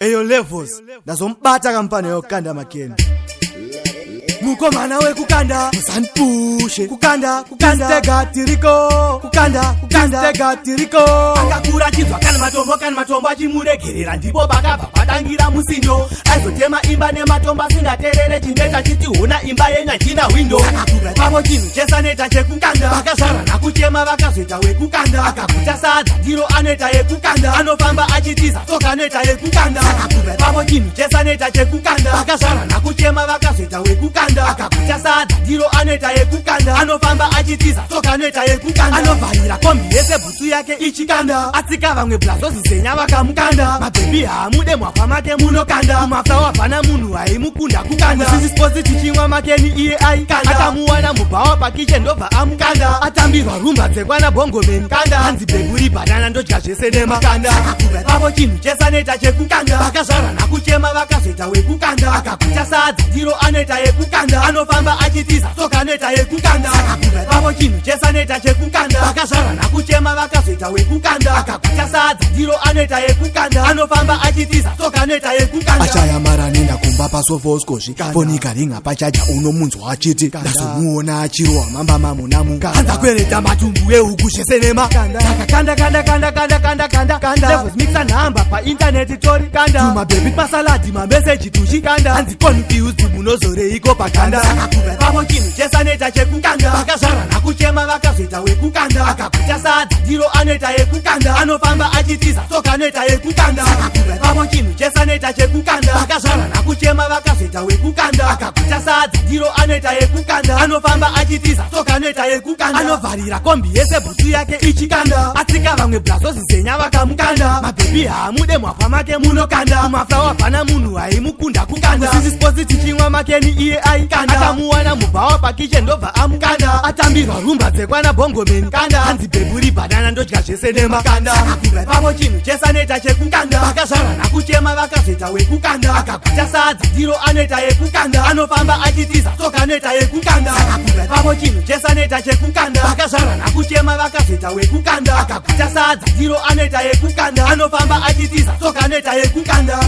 Eyo levels ndazombata kampani yokukanda makeni. Mukomana we kukanda usanipushe kukanda stega tiriko kukanda stega tiriko akakura chizwa kana matombo achimuregerera ndipo pakabva patangira musindo aizotema imba nematombo asingaterere chineta chiti huna imba yenya china windo pavo chinhu chesaneta chekukanda vakazvara nakuchema vakazoita wekukanda akaguta sadza ndiro anoita yekukanda anofamba achitiza tsoka anoita yekukanda pavo chinhu chesaneta chekukanda vakazvara nakuchema vakazoita wekukanda akaguta sadza ndiro anoita yekukanda anofamba achitiza tsoka anoita yekukanda anovharira kombi yese bhutsu yake ichikanda atsika vamwe blazozizenya vakamukanda mabhebi haamude mwapa make munokanda mumaflawa pana munhu haimukunda kukanda ChillSpot tichimwa makeni iye aikanda atamuwana mubhawa pakiche ndobva amukanda atambirwa rumba dzekwana bongomeni kanda hanzi bheburi bhanana ndodya zvese nemakanda pavo chinhu chesaneta chekukanda vakazvarwa nakuchema vakazoita wekukanda akaguta sadza ndiro anoita yekukanda anofamba achitiza tsoka anoita yekukanda pavo chinhu chesaneta chekukanda vakazvarwa nakuchema vakazoita wekukanda akaguta sadza ndiro anoita yekukanda anofamba achitiza tsoka anoita yekukanda achayamaranenda kumba pasovoskozvi fonika ringa pachaja unomunzwa achiti ndazomuona achirowa mamba mamunamu anzakwereta matumbu ehuku zvese nemakanda kanda levels mixa nhamba paintaneti tori kanda tumabhebi pasaladhi mameseji tuchikanda hanzi confused munozoreiko pakanda pavo chinhu chesaneta chekukanda vakazvarwa nakuchema vakazoita wekukanda akaguta sadza ndiro anoita yekukanda anofamba achitiza tsoka anoita yekukanda pavo chinhu chesaneta chekukanda vakazvarwa nakuchema vakazoita wekukanda akaguta sadza ndiro anoita yekukanda anofamba achitiza tsoka anoita yekukanda anovharira kombi yese bhutsu yake ichikanda atsika vamwe blazozizenya vakamukanda mabhebi haamude mwapa make munokanda mumaflawa pana munhu haimukunda kukanda ChillSpot tichimwa makeni iye aikanda atamuwana mubhawa pakiche ndobva amukanda atambirwa rumba dzekwana bongomeni kanda hanzi bheburi bhanana ndodya zvese nemakanda pavo chinhu chesaneta chekukanda vakazvarwa nakuchema vakazoita wekukanda akaguta sadza ndiro anoita yekukanda anofamba achitiza tsoka anoita yekukanda pavo chinhu chesaneta chekukanda vakazvarwa nakuchema vakazoita wekukanda akaguta sadza ndiro anoita yekukanda anofamba achitiza tsoka anoita yekukanda